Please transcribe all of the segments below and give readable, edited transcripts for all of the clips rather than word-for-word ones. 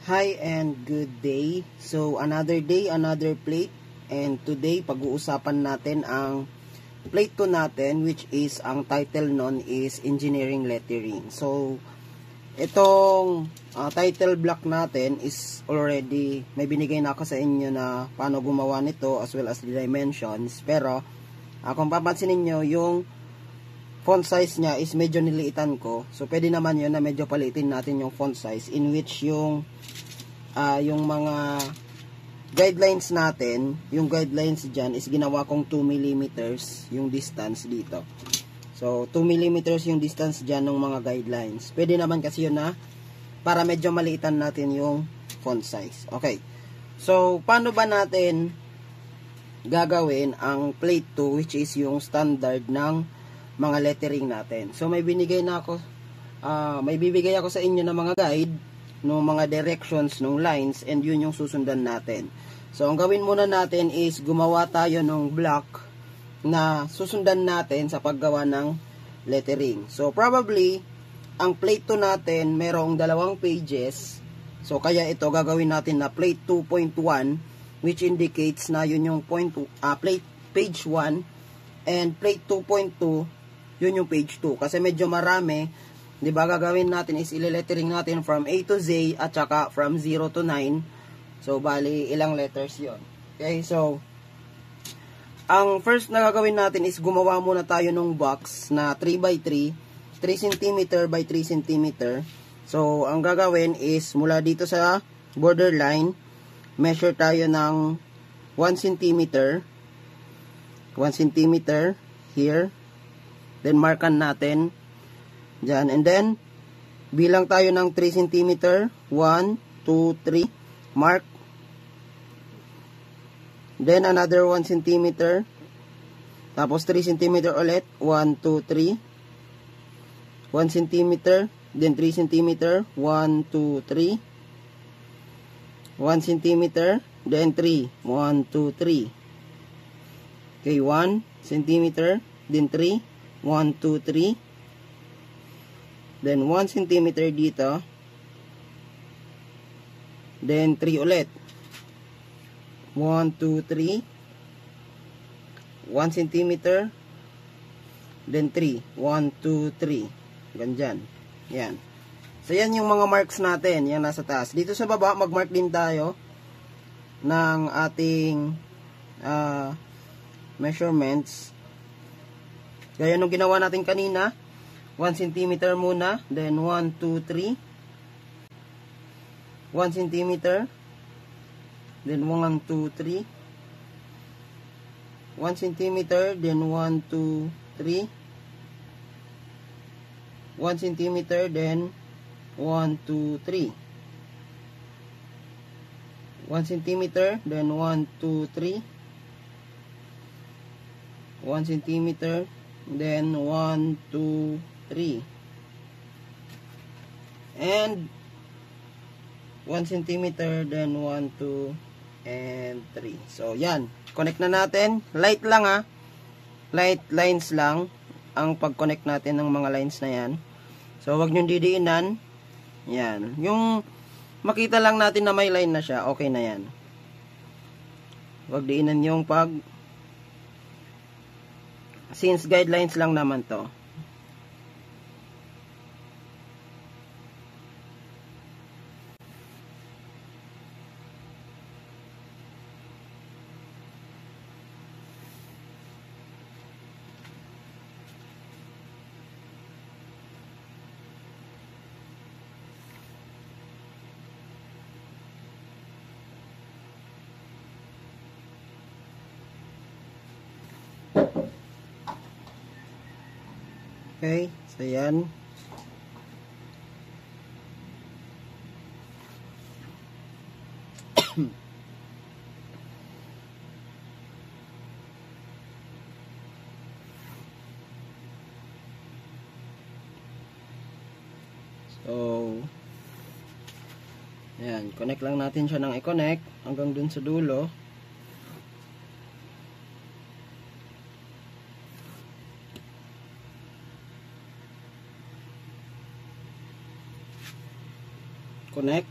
Hi and good day. So another day, another plate. And today pag-uusapan natin ang plate 2 natin, which is ang title nun is engineering lettering. So itong title block natin is already may binigay na ako sa inyo na paano gumawa nito as well as the dimensions. Pero kung papansinin nyo, yung font size niya is medyo niliitan ko. So pwede naman yun na medyo palitin natin yung font size, in which yung mga guidelines natin, yung guidelines dyan is ginawa kong 2 mm yung distance dito. So 2 mm yung distance dyan ng mga guidelines. Pwede naman kasi yun na para medyo maliitan natin yung font size. Okay. So paano ba natin gagawin ang plate 2, which is yung standard ng mga lettering natin? So may bibigay ako sa inyo na mga guide ng mga directions ng lines, and yun yung susundan natin. So ang gawin muna natin is gumawa tayo ng block na susundan natin sa paggawa ng lettering. So probably ang plate 2 natin merong 2 pages. So kaya ito gagawin natin na plate 2.1, which indicates na yun yung page 1, and plate 2.2 yun yung page 2, kasi medyo marami. Diba, gagawin natin is ile-lettering natin from A to Z at saka from 0 to 9. So, bali, ilang letters yon. Okay, so, ang first na gagawin natin is gumawa muna tayo ng box na 3x3, 3 cm by 3 cm. So, ang gagawin is mula dito sa borderline, measure tayo ng 1 cm, 1 cm here. Then, markan natin dyan. And then, bilang tayo ng 3 cm. 1, 2, 3. Mark. Then, another 1 cm. Tapos, 3 cm ulit. 1, 2, 3. 1 cm. Then, 3 cm. 1, 2, 3. 1 cm. Then, 3. 1, 2, 3. Okay, 1 cm. Then, 3. 1, 2, 3. Then, 1 cm dito. Then, 3 ulit. 1, 2, 3. 1 cm. Then, 3. 1, 2, 3. Ganyan. Yan. So, yan yung mga marks natin. Yan nasa taas. Dito sa baba, mag-mark din tayo ng ating measurements. Gaya nung ginawa natin kanina. 1 cm muna, then 1, 2, 3. 1 cm, then 1, 2, 3. 1 cm, then 1, 2, 3. 1 cm, then 1, 2, 3. 1 cm, then 1, 2, 3. 1 cm, then 1, 2, 3. And 1 cm, then 1, 2, and 3. So, yan. Connect na natin. Light lang Light lines lang ang pag-connect natin ng mga lines na yan. So, wag nyo didiinan. Yan. Yung makita lang natin na may line na siya, okay na yan. Wag diinan yung since guidelines lang naman to. Okay, so yan. So, yan, connect lang natin siya ng i-connect hanggang dun sa dulo. connect.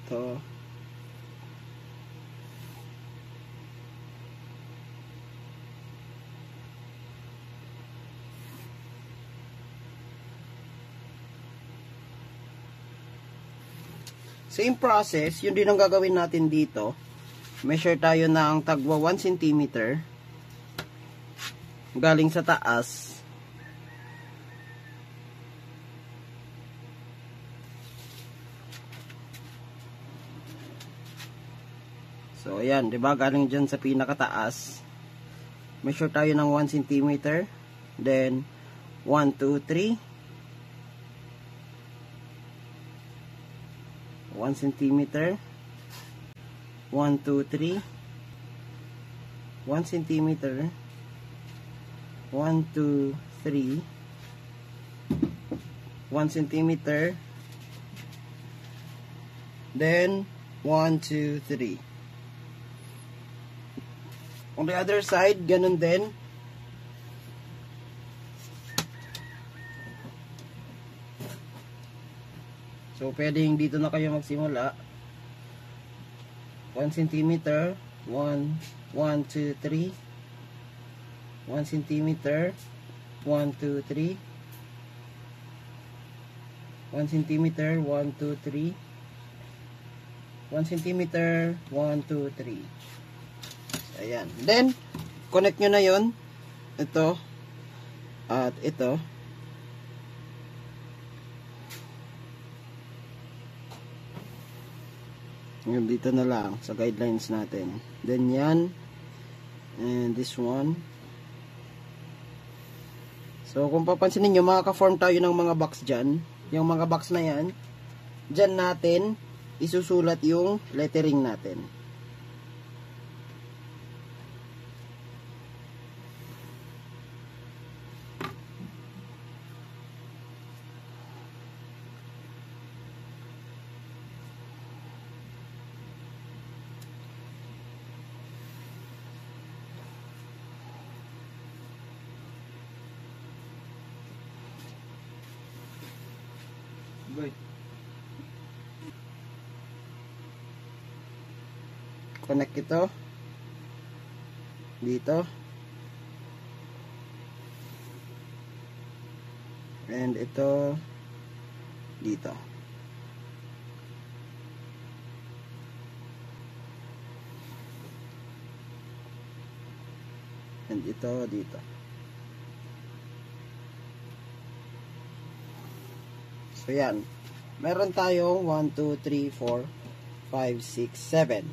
ito. Same process, yun din ang gagawin natin dito. Measure tayo ng tagwa 1 cm galing sa taas. So ayan, 'di ba? Galing diyan sa pinakataas. Measure tayo ng 1 cm, then 1 2 3 1 cm, 1 2 3 1 cm, 1 2 3 1 cm, then 1 2 3. On the other side, ganun din. So, pwedeng dito na kayo magsimula. 1 cm, 1, 1, 2, 3. 1 cm, 1, 2, 3. 1 cm, 1, 2, 3. 1 cm, 1, 2, 3. Ayan. Then, connect nyo na yon. Ito. At ito. Yung dito na lang sa guidelines natin. Then yan. And this one. So kung papansinin nyo, makaka-form tayo ng mga box dyan. Yung mga box na yan, dyan natin isusulat yung lettering natin. Good. Connect ito dito, and ito dito. And ito dito. So yan. Meron tayong 1, 2, 3, 4, 5, 6, 7.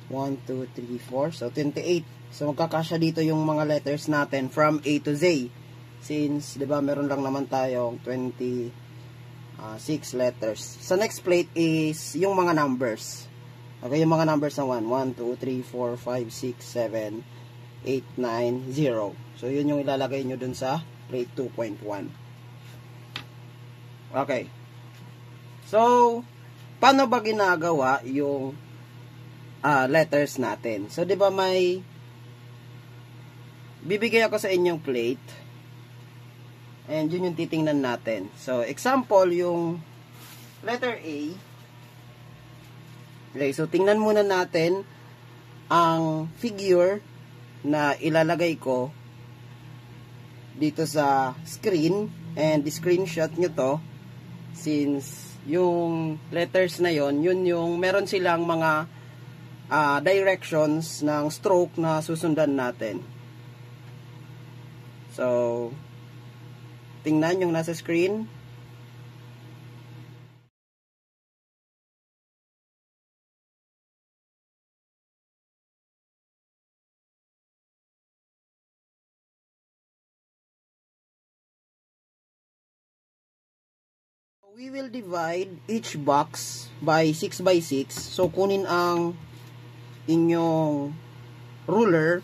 1, 2, 3, 4. So 28. So magkakasya dito yung mga letters natin from A to Z. Since, 'di ba, meron lang naman tayong 26 letters. Sa next plate is yung mga numbers. Okay, yung mga numbers na 1, 1, 2, 3, 4, 5, 6, 7, 8, 9, 0. So yun yung ilalagay nyo dun sa plate 2.1. Okay. So, paano ba ginagawa yung letters natin? So, 'di ba may bibigay ako sa inyong plate. And yun yung titingnan natin. So, example, yung letter A. Okay, so tingnan muna natin ang figure na ilalagay ko dito sa screen, and screenshot nyo to. Since yung letters na yon, yun yung meron silang mga directions ng stroke na susundan natin. So, tingnan yung nasa screen. We will divide each box by 6 by 6. So, kunin ang inyong ruler,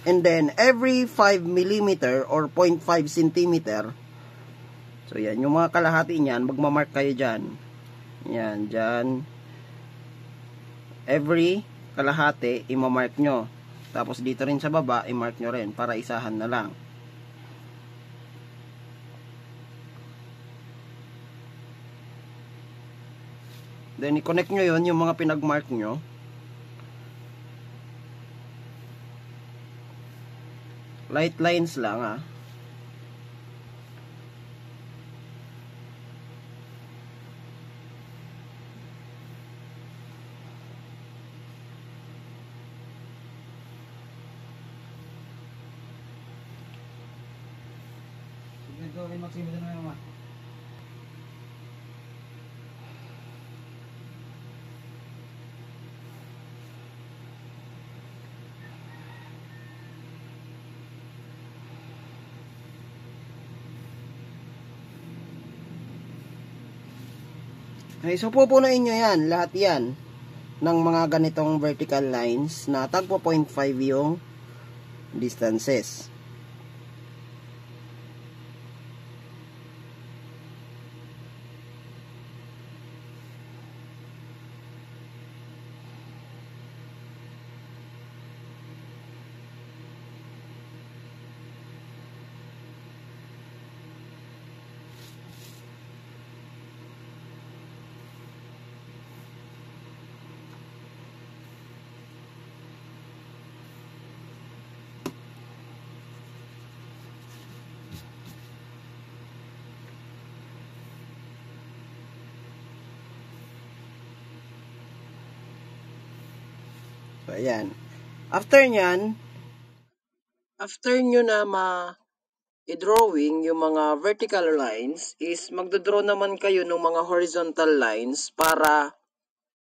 and then every 5 mm or 0.5 cm. So, yan. Yung mga kalahati niyan, magmamark kayo dyan. Yan, dyan. Every kalahati, imamark nyo. Tapos, dito rin sa baba, imark nyo rin para isahan na lang. Then, i-connect nyo yun, yung mga pinag-mark nyo. Light lines lang, ha. Ito ay magsimo na naman. Okay, so pupunuin nyo yan, lahat yan, ng mga ganitong vertical lines na tagpo 0.5 yung distances. So, ayan. After nyo na i-drawing yung mga vertical lines, is magdodraw naman kayo ng mga horizontal lines para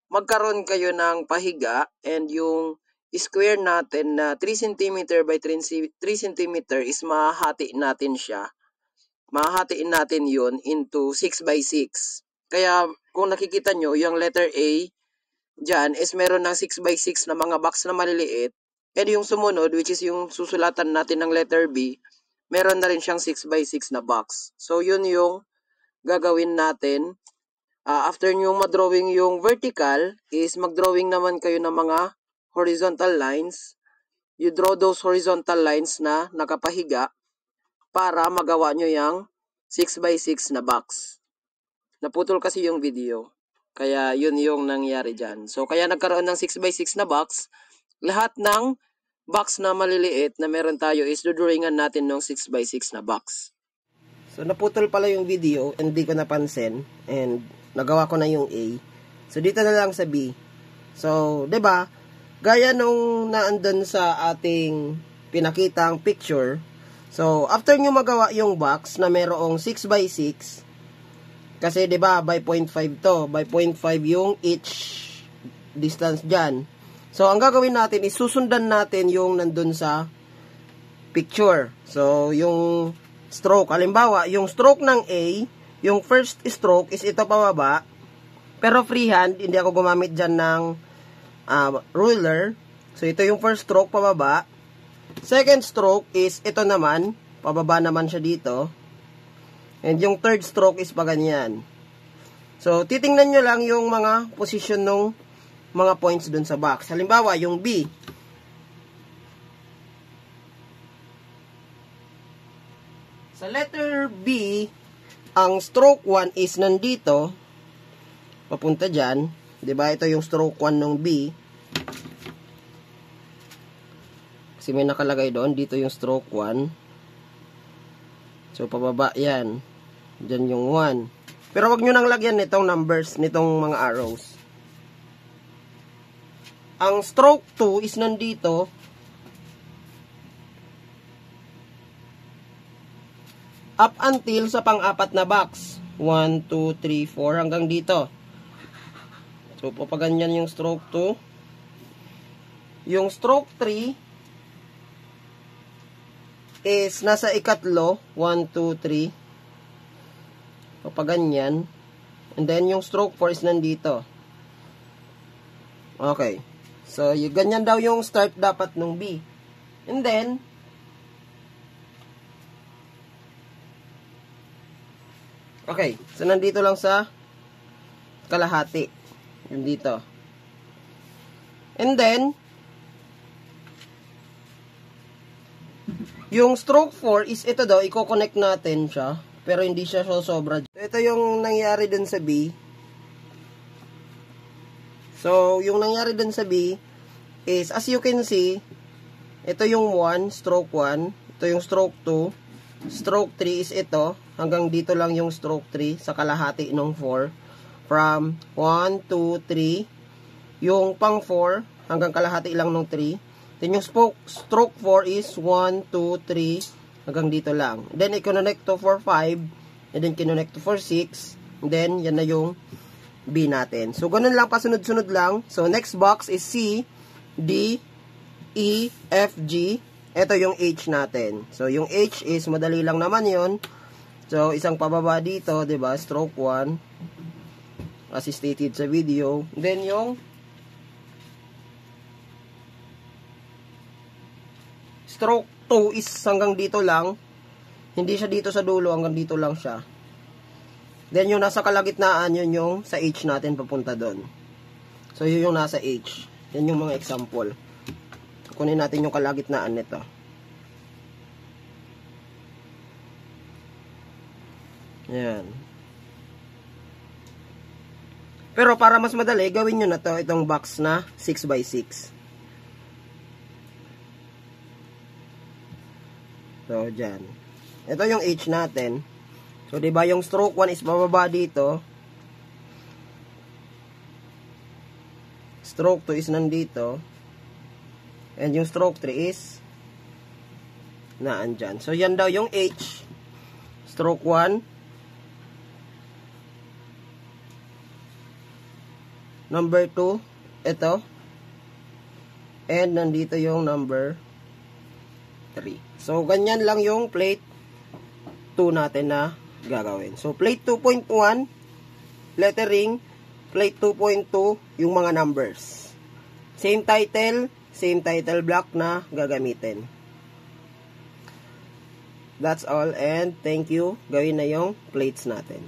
magkaroon kayo ng pahiga, and yung square natin na 3 cm by 3 cm is mahahatiin natin yun into 6 by 6. Kaya kung nakikita nyo, yung letter A dyan is meron ng 6 by 6 na mga box na maliliit. And yung sumunod, which is yung susulatan natin ng letter B, meron na rin siyang 6 by 6 na box. So, yun yung gagawin natin. After nyo madrawing yung vertical, is magdrawing naman kayo ng mga horizontal lines. You draw those horizontal lines na nakapahiga para magawa nyo yung 6 by 6 na box. Naputol kasi yung video. Kaya yun yung nangyari dyan. So, kaya nagkaroon ng 6 by 6 na box. Lahat ng box na maliliit na meron tayo is dodrawingan natin ng 6 by 6 na box. So, naputol pala yung video, hindi ko napansin. And, nagawa ko na yung A. So, dito na lang sa B. So, 'di ba? Gaya nung naandun sa ating pinakitang picture. So, after nyo magawa yung box na merong 6 by 6, kasi 'di ba by 0.5 to, by 0.5 yung each distance diyan. So ang gagawin natin is susundan natin yung nandun sa picture. So yung stroke, halimbawa, yung stroke ng A, yung first stroke is ito pababa. Pero freehand, hindi ako gumamit diyan ng ruler. So ito yung first stroke pababa. Second stroke is ito naman, pababa naman siya dito. And yung third stroke is pa ganyan. So, titingnan nyo lang yung mga position ng mga points dun sa box. Halimbawa, yung B. Sa letter B, ang stroke 1 is nandito. Papunta dyan. Diba? Ito yung stroke 1 ng B. Kasi may nakalagay doon. Dito yung stroke 1. So, pababa yan. Diyan yung 1. Pero wag nyo nang lagyan nitong numbers, nitong mga arrows. Ang stroke 2 is nandito. Up until sa pang-apat na box. 1, 2, 3, 4 hanggang dito. So, papaganyan yung stroke 2. Yung stroke 3 is nasa ikatlo, 1, 2, 3. Papaganyan. And then, yung stroke 4 is nandito. Okay. So, ganyan daw yung start dapat nung B. And then, okay. So, nandito lang sa kalahati. Yung dito. And then, yung stroke 4 is ito daw, i-connect natin siya. Pero hindi siya sobra. So, ito yung nangyari dun sa B. So, yung nangyari dun sa B is, as you can see, ito yung 1, stroke 1, ito yung stroke 2, stroke 3 is ito, hanggang dito lang yung stroke 3 sa kalahati ng 4. From 1, 2, 3, yung pang 4, hanggang kalahati lang ng 3. Then yung stroke 4 is 1, 2, 3, hanggang dito lang. Then, i-connect to for 5, and then connect to for 6, and then, yan na yung B natin. So, ganun lang, pasunod-sunod lang. So, next box is C, D, E, F, G. Ito yung H natin. So, yung H is, madali lang naman yon. So, isang pababa dito, diba? Stroke 1, as stated sa video. Then, yung stroke 2 is hanggang dito lang. Hindi siya dito sa dulo, hanggang dito lang siya. Then, yung nasa kalagitnaan, yun yung sa H natin papunta doon. So, yun yung nasa H. Yan yung mga example. Kunin natin yung kalagitnaan nito. Yan. Pero, para mas madali, gawin nyo na to, itong box na 6x6. So, dyan. Ito yung H natin. So, diba, yung stroke 1 is bababa dito. Stroke 2 is nandito. And yung stroke 3 is naandyan. So, yan daw yung H. Stroke 1. Number 2. Ito. And nandito yung number 3. So, ganyan lang yung plate 2 natin na gagawin. So, plate 2.1, lettering, plate 2.2, yung mga numbers. Same title block na gagamitin. That's all, and thank you. Gawin na yung plates natin.